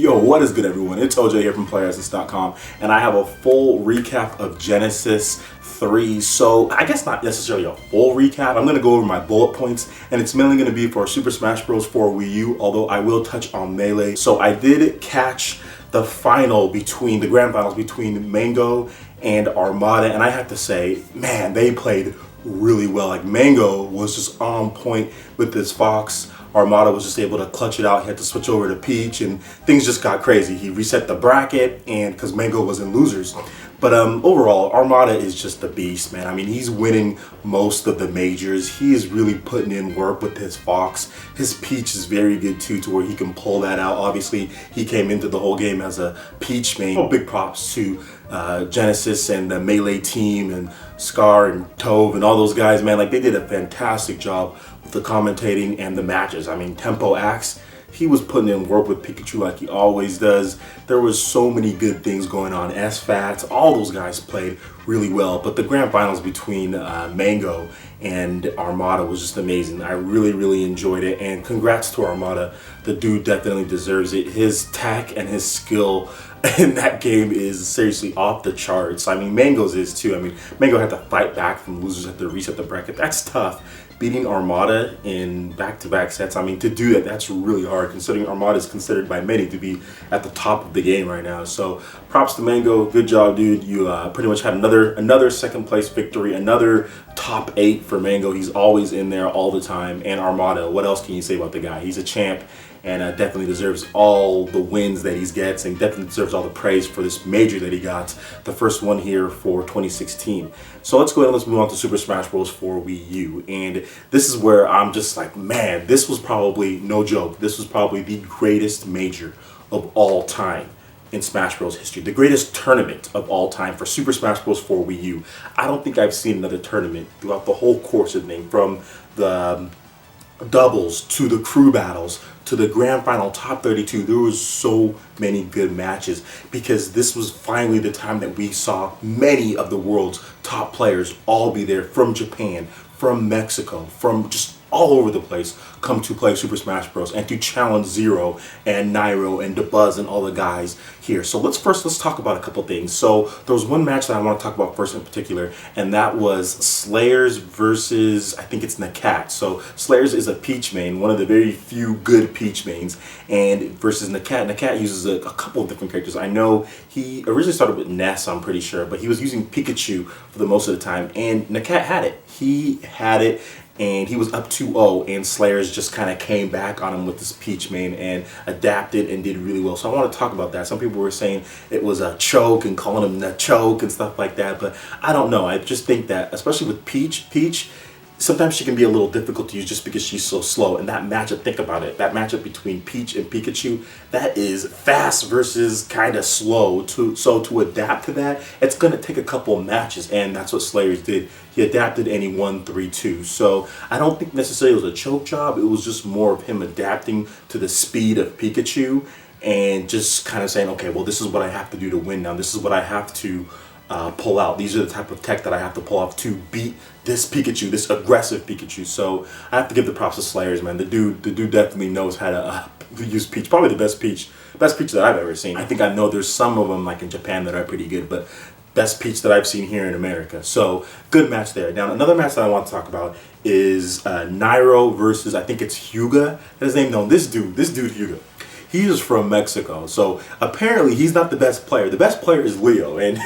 Yo, what is good everyone? It's OJ here from PlayerEssence.com, and I have a full recap of Genesis 3. So I guess not necessarily a full recap. I'm going to go over my bullet points, and it's mainly going to be for Super Smash Bros. For Wii U, although I will touch on Melee. So I did catch the grand finals between Mango and Armada, and I have to say, man, they played really well. Like, Mango was just on point with this Fox. Armada was just able to clutch it out. He had to switch over to Peach, and things just got crazy. He reset the bracket, and because Mango was in losers. But overall, Armada is just a beast, man. I mean, he's winning most of the majors. He is really putting in work with his Fox. His Peach is very good too, to where he can pull that out. Obviously, he came into the whole game as a Peach main. Big props to Genesis and the Melee team and Scar and Tove and all those guys, man. Like, they did a fantastic job with the commentating and the matches. I mean, Tempo Axe, he was putting in work with Pikachu like he always does. There was so many good things going on. S-Fats, all those guys played really well. But the grand finals between Mango and Armada was just amazing. I really enjoyed it, and congrats to Armada. The dude definitely deserves it. His tack and his skill in that game is seriously off the charts. I mean, Mango's is too. I mean, Mango had to fight back from losers, had to reset the bracket. That's tough. Beating Armada in back-to-back sets, I mean, to do that, that's really hard, considering Armada is considered by many to be at the top of the game right now. So props to Mango. Good job, dude. You pretty much had another second place victory, another top 8 for Mango. He's always in there all the time. And Armada, what else can you say about the guy? He's a champ, and definitely deserves all the wins that he gets, and definitely deserves all the praise for this major that he got, the first one here for 2016. So let's go ahead and let's move on to Super Smash Bros. For Wii U. And this is where I'm just like, man, this was probably, no joke, this was probably the greatest major of all time in Smash Bros. History. The greatest tournament of all time for Super Smash Bros. For Wii U. I don't think I've seen another tournament throughout the whole course of the thing, from the doubles to the crew battles to the grand final top 32. There was so many good matches, because this was finally the time that we saw many of the world's top players all be there, from Japan, from Mexico, from just all over the place, come to play Super Smash Bros. And to challenge Zero and Nairo and DeBuzz and all the guys here. So let's talk about a couple things. So there was one match that I want to talk about first in particular, and that was Slayers versus, I think it's Ncat. So Slayers is a Peach main, one of the very few good Peach mains, and versus Ncat. Ncat uses a couple of different characters. I know he originally started with Ness, I'm pretty sure, but he was using Pikachu for the most of the time, and Ncat had it. He had it, and he was up 2-0, and Slayers just kind of came back on him with this Peach main and adapted and did really well. So I want to talk about that. Some people were saying it was a choke and calling him the choke and stuff like that, but I don't know. I just think that, especially with Peach, sometimes she can be a little difficult to use just because she's so slow. And that matchup, think about it, that matchup between Peach and Pikachu, that is fast versus kind of slow. So to adapt to that, it's going to take a couple of matches, and that's what Slayers did. He adapted and he won 3-2. So I don't think necessarily it was a choke job. It was just more of him adapting to the speed of Pikachu and just kind of saying, okay, well, this is what I have to do to win now. This is what I have to pull out. These are the type of tech that I have to pull off to beat this Pikachu, this aggressive Pikachu. So I have to give the props to Slayers, man. The dude definitely knows how to use Peach. Probably the best Peach that I've ever seen. I know there's some of them like in Japan that are pretty good, but best Peach that I've seen here in America. So good match there. Now another match that I want to talk about is Nairo versus, I think it's Huga. His name, no, this dude Huga. He is from Mexico, so apparently he's not the best player. The best player is Leo, and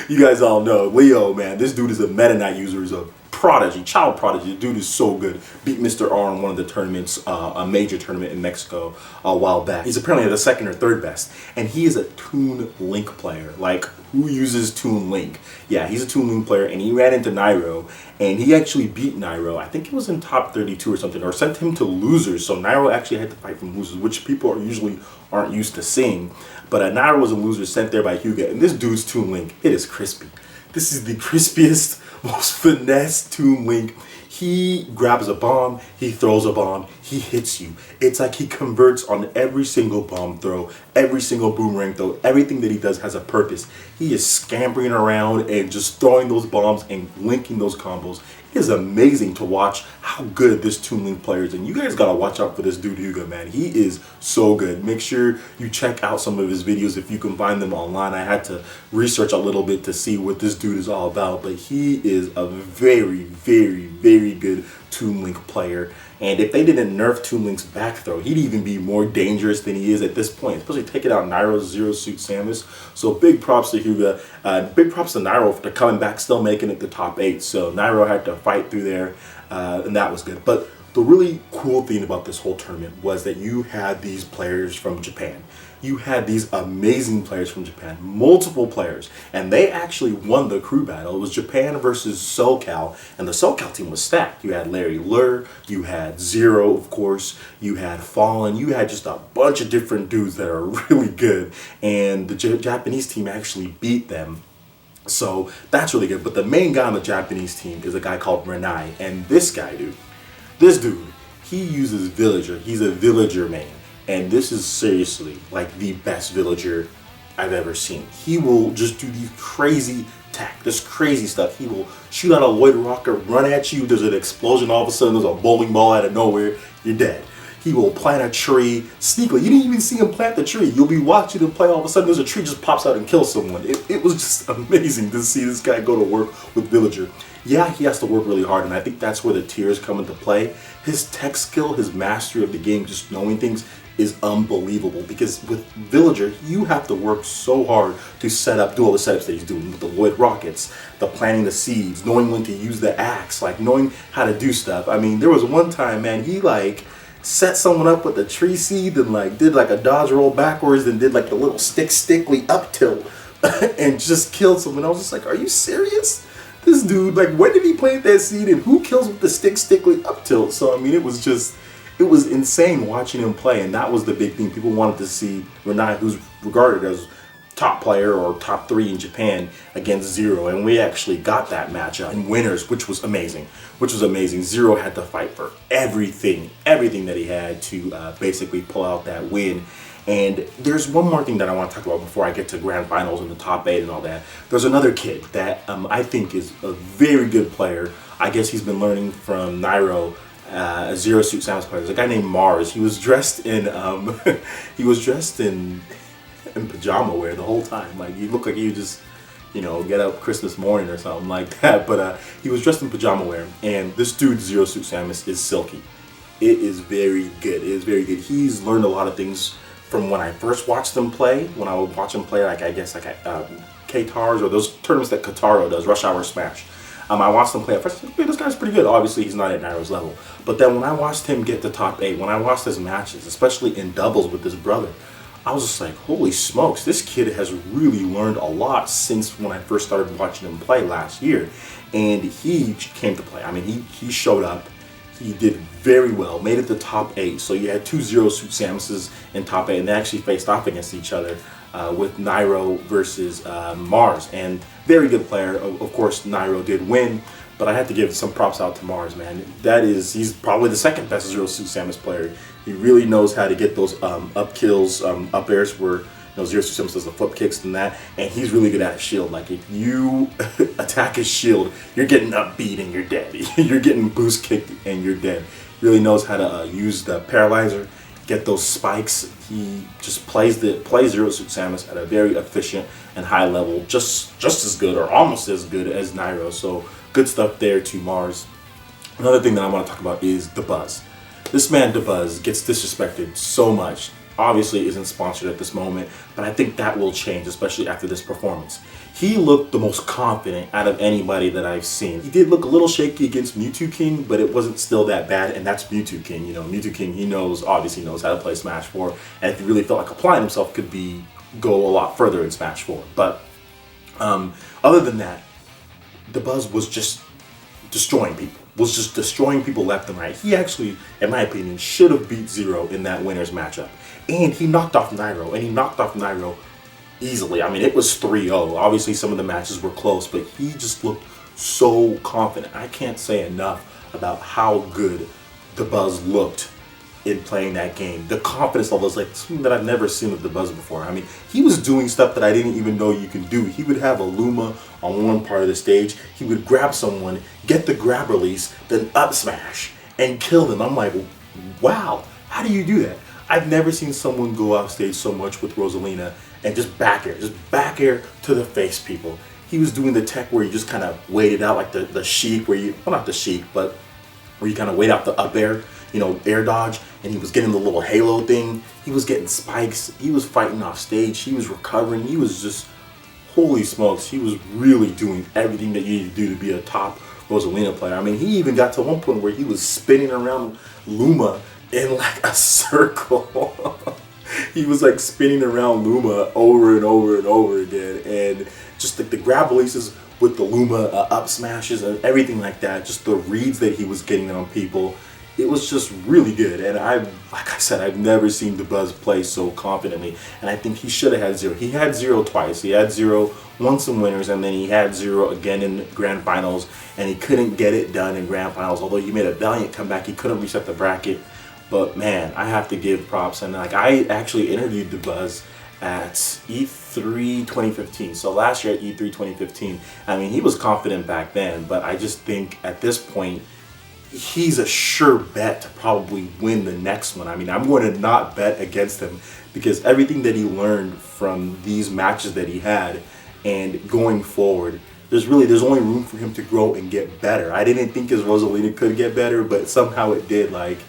you guys all know Leo, man. This dude is a Meta Knight user, he's a prodigy, child prodigy. The dude is so good. Beat Mr. R in one of the tournaments, a major tournament in Mexico a while back. He's apparently the second or third best, and he is a Toon Link player. Like, who uses Toon Link? Yeah, he's a Toon Link player, and he ran into Nairo, and he actually beat Nairo. I think it was in top 32 or something, or sent him to losers. So Nairo actually had to fight from losers, which people usually aren't used to seeing. But Nairo was a loser sent there by Huga, and this dude's Toon Link, it is crispy. This is the crispiest, most finesse Toon Link. He grabs a bomb, he throws a bomb, he hits you. It's like he converts on every single bomb throw, every single boomerang throw. Everything that he does has a purpose. He is scampering around and just throwing those bombs and linking those combos. It is amazing to watch how good this Toon Link player is, and you guys gotta watch out for this dude Huga, man. He is so good. Make sure you check out some of his videos if you can find them online. I had to research a little bit to see what this dude is all about, but he is a very, very, very good Toon Link player. And if they didn't nerf Toon Link's back throw, he'd even be more dangerous than he is at this point, especially taking out Nairo's Zero Suit Samus. So big props to Huga. Big props to Nairo for coming back, still making it the top 8. So Nairo had to fight through there, and that was good. But the really cool thing about this whole tournament was that you had these players from Japan. You had these amazing players from Japan, multiple players, and they actually won the crew battle. It was Japan versus SoCal, and the SoCal team was stacked. You had Larry Lur, you had Zero, of course, you had Fallen, you had just a bunch of different dudes that are really good, and the Japanese team actually beat them. So that's really good. But the main guy on the Japanese team is a guy called Renai, and this dude, he uses Villager. He's a Villager main. And this is seriously like the best Villager I've ever seen. He will just do these crazy this crazy stuff. He will shoot out a Lloyd rocket, run at you, there's an explosion, all of a sudden there's a bowling ball out of nowhere, you're dead. He will plant a tree sneakily. You didn't even see him plant the tree. You'll be watching him play, all of a sudden there's a tree just pops out and kills someone. It was just amazing to see this guy go to work with Villager. Yeah, he has to work really hard, and I think that's where the tiers come into play. His tech skill, his mastery of the game, just knowing things, is unbelievable, because with Villager, you have to work so hard to do all the setups that he's doing with the Lloyd rockets, the planting the seeds, knowing when to use the axe, like knowing how to do stuff. I mean, there was one time, man, he like set someone up with a tree seed and like did like a dodge roll backwards and did like the little stickly up tilt and just killed someone. I was just like, are you serious? This dude, like, when did he plant that seed and who kills with the stickly up tilt? So I mean, it was insane watching him play, and that was the big thing. People wanted to see Renai, who's regarded as top player or top 3 in Japan, against Zero, and we actually got that matchup in winners, which was amazing. Zero had to fight for everything that he had to basically pull out that win. And there's one more thing that I want to talk about before I get to grand finals and the top 8 and all that. There's another kid that I think is a very good player. I guess he's been learning from Nairo, a Zero Suit Samus player. There's a guy named Mars. He was dressed in pajama wear the whole time. Like, he looked like he would just, get up Christmas morning or something like that. But he was dressed in pajama wear, and this dude Zero Suit Samus is silky. It is very good. It is very good. He's learned a lot of things from when I first watched him play. When I would watch him play, like I guess like K-Tars or those tournaments that Kataro does, Rush Hour Smash. I watched him play at first. This guy's pretty good. Obviously, he's not at Nairo's level. But then when I watched him get the top 8, when I watched his matches, especially in doubles with his brother, I was just like, holy smokes, this kid has really learned a lot since when I first started watching him play last year. And he came to play. I mean, he showed up. He did very well, made it the top 8. So you had 2 Zero Suit Samuses in top 8, and they actually faced off against each other with Nairo versus Mars. And very good player. Of course, Nairo did win, but I had to give some props out to Mars, man. He's probably the second best Zero Suit Samus player. He really knows how to get those up kills, up airs where Zero Suit Samus does the flip kicks and that, and he's really good at his shield. Like, if you attack his shield, you're getting upbeat and you're dead. You're getting boost kicked and you're dead. Really knows how to use the paralyzer, get those spikes. He just plays Zero Suit Samus at a very efficient and high level, just as good or almost as good as Nairo. So good stuff there to Mars. Another thing that I want to talk about is the Buzz. This man, DeBuzz, gets disrespected so much. Obviously isn't sponsored at this moment, but I think that will change, especially after this performance. He looked the most confident out of anybody that I've seen. He did look a little shaky against Mewtwo King, but it wasn't still that bad, and that's Mewtwo King. Mewtwo King, he obviously knows how to play Smash 4, and if he really felt like applying himself, could go a lot further in Smash 4. But other than that, DeBuzz was just destroying people left and right. He actually, in my opinion, should have beat Zero in that winner's matchup. And he knocked off Nairo, easily. I mean, it was 3-0. Obviously, some of the matches were close, but he just looked so confident. I can't say enough about how good DeBuzz looked in playing that game. The confidence level is like something that I've never seen with the Buzz before. I mean, he was doing stuff that I didn't even know you can do. He would have a Luma on one part of the stage. He would grab someone, get the grab release, then up smash and kill them. I'm like, wow, how do you do that? I've never seen someone go off stage so much with Rosalina and just back air to the face, people. He was doing the tech where you just kind of waited out like the sheep where you, well, not the sheep, but where you kind of wait out the up air, you know, air dodge, and he was getting the little halo thing. He was getting spikes. He was fighting off stage. He was recovering. He was just, holy smokes, he was really doing everything that you need to do to be a top Rosalina player. I mean, he even got to one point where he was spinning around Luma in like a circle. He was like spinning around Luma over and over and over again, and just like the grab releases with the Luma up smashes and everything like that, just the reads that he was getting on people, it was just really good. And like I said, I've never seen the Buzz play so confidently, and I think he should have had 0. He had 0 twice. He had 0, won some winners, and then he had 0 again in grand finals, and he couldn't get it done in grand finals. Although he made a valiant comeback, he couldn't reset the bracket. But man, I have to give props, and like I actually interviewed the Buzz at E3 2015. So last year at E3 2015, I mean, he was confident back then, but I just think at this point, he's a sure bet to probably win the next one. I mean, I'm going to not bet against him because everything that he learned from these matches that he had and going forward, there's only room for him to grow and get better. I didn't think his Rosalina could get better, but somehow it did. Like,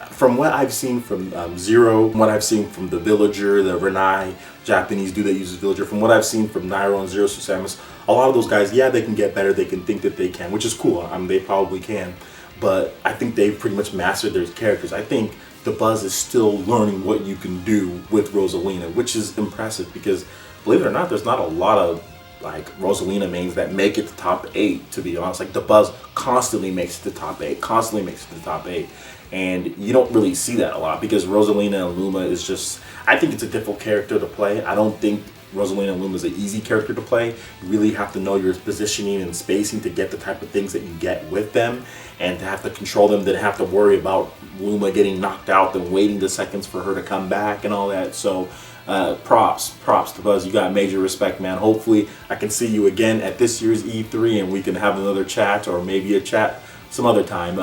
from what I've seen from Zero, what I've seen from the Villager, the Renai, Japanese dude that uses Villager, from what I've seen from Nairo and Zero Suit Samus, a lot of those guys, yeah, they can get better, they can think that they can, which is cool. I mean, they probably can. But I think they've pretty much mastered their characters. I think the Buzz is still learning what you can do with Rosalina, which is impressive because, believe it or not, there's not a lot of like Rosalina mains that make it to top 8, to be honest. Like the Buzz constantly makes it to top 8, constantly makes it to the top 8. And you don't really see that a lot because Rosalina and Luma is just, I think it's a difficult character to play. I don't think Rosalina and Luma is an easy character to play. You really have to know your positioning and spacing to get the type of things that you get with them, and to have to control them, then have to worry about Luma getting knocked out, then waiting the seconds for her to come back and all that. So props to Buzz. You got major respect, man. Hopefully I can see you again at this year's E3 and we can have another chat, or maybe a chat some other time,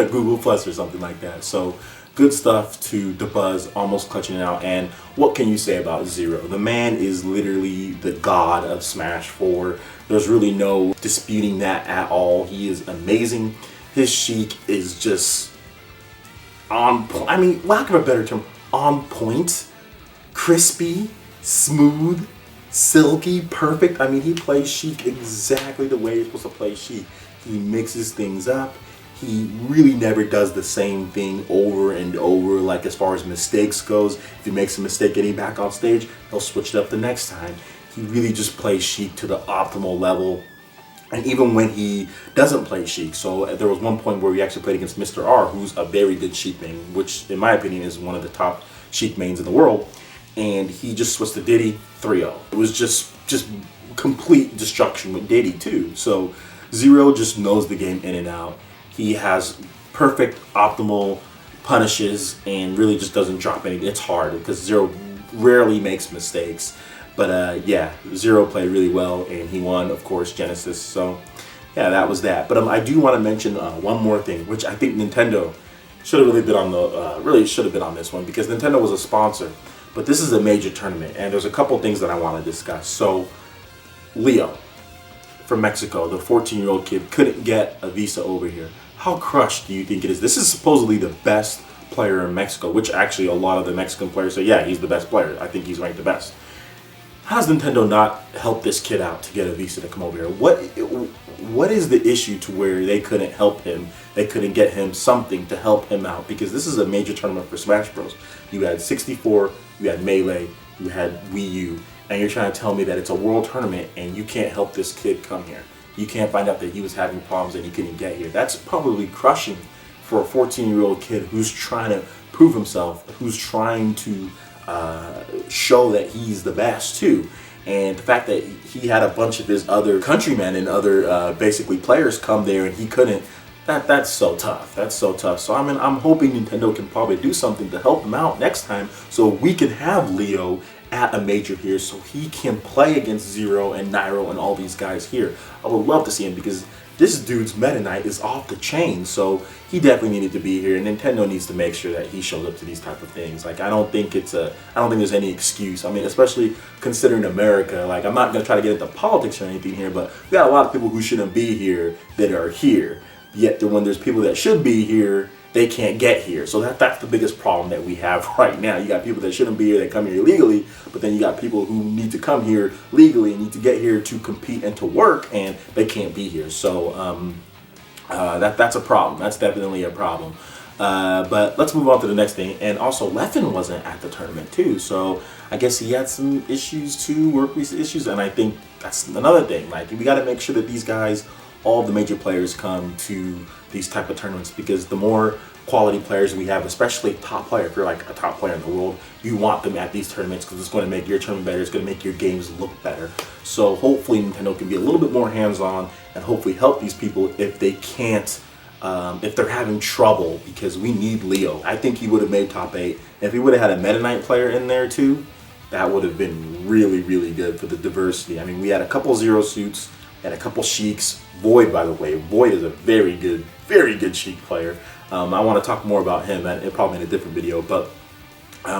Google Plus or something like that. So good stuff to the Buzz, almost clutching it out. And what can you say about Zero? The man is literally the god of Smash 4. There's really no disputing that at all. He is amazing. His Sheik is just on point. I mean, lack of a better term, on point, crispy, smooth, silky, perfect. I mean, he plays Sheik exactly the way you're supposed to play Sheik. He mixes things up. He really never does the same thing over and over, like as far as mistakes goes. If he makes a mistake getting back on stage, he'll switch it up the next time. He really just plays Sheik to the optimal level. And even when he doesn't play Sheik, so there was one point where we actually played against Mr. R, who's a very good Sheik main, which in my opinion is one of the top Sheik mains in the world, and he just switched to Diddy 3-0. It was just complete destruction with Diddy too. So Zero just knows the game in and out. He has perfect, optimal punishes and really just doesn't drop anything. It's hard because Zero rarely makes mistakes. But yeah, Zero played really well and he won, of course, Genesis. So yeah, that was that. But I do want to mention one more thing, which I think Nintendo should have really been on this one, because Nintendo was a sponsor. But this is a major tournament and there's a couple things that I want to discuss. So Leo from Mexico, the 14-year-old kid, couldn't get a visa over here. How crushed do you think it is? This is supposedly the best player in Mexico, which actually a lot of the Mexican players say, yeah, he's the best player. I think he's ranked the best. How does Nintendo not help this kid out to get a visa to come over here? What is the issue to where they couldn't help him? They couldn't get him something to help him out? Because this is a major tournament for Smash Bros. You had 64, you had Melee, you had Wii U, and you're trying to tell me that it's a world tournament and you can't help this kid come here. You can't find out that he was having problems and he couldn't get here. That's probably crushing for a 14-year-old kid who's trying to prove himself, who's trying to show that he's the best too. And the fact that he had a bunch of his other countrymen and other basically players come there and he couldn't That's so tough. That's so tough. So I mean, I'm hoping Nintendo can probably do something to help him out next time, so we can have Leo at a major here, so he can play against Zero and Nairo and all these guys here. I would love to see him because this dude's Meta Knight is off the chain, so he definitely needed to be here. And Nintendo needs to make sure that he shows up to these type of things. Like I don't think there's any excuse. I mean, especially considering America. Like I'm not gonna try to get into politics or anything here, but we got a lot of people who shouldn't be here that are here. Yet when there's people that should be here, they can't get here. So that's the biggest problem that we have right now. You got people that shouldn't be here that come here illegally, but then you got people who need to come here legally and need to get here to compete and to work, and they can't be here. So that's a problem. That's definitely a problem. But let's move on to the next thing. And also, Leffen wasn't at the tournament too, so I guess he had some issues too, work issues, and I think that's another thing. Like we got to make sure that these guys, all the major players, come to these type of tournaments, because the more quality players we have, especially top player, if you're like a top player in the world, you want them at these tournaments because it's going to make your tournament better, it's going to make your games look better. So hopefully Nintendo can be a little bit more hands-on and hopefully help these people if they can't, if they're having trouble, because we need Leo. I think he would have made top 8. If he would have had a Meta Knight player in there too, that would have been really, really good for the diversity. I mean, we had a couple Zero suits and a couple Sheiks. Void, by the way, Void is a very good Sheik player. I want to talk more about him probably in a different video, but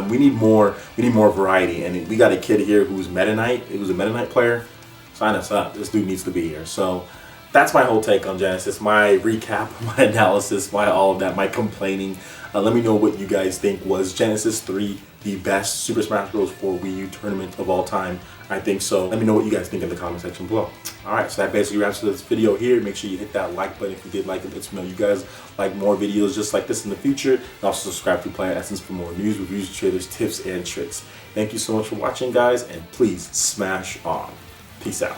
we need more variety. And we got a kid here who's Meta Knight. He was a Meta Knight player. Sign us up. This dude needs to be here. So that's my whole take on Genesis, my recap, my analysis, my all of that, my complaining. Let me know what you guys think. Was Genesis 3 the best Super Smash Bros. For Wii U tournament of all time? I think so. Let me know what you guys think in the comment section below. Alright, so that basically wraps up this video here. Make sure you hit that like button if you did like it. Let me know you guys like more videos just like this in the future. And also subscribe to PlayerEssence for more news, reviews, trailers, tips, and tricks. Thank you so much for watching, guys, and please smash on. Peace out.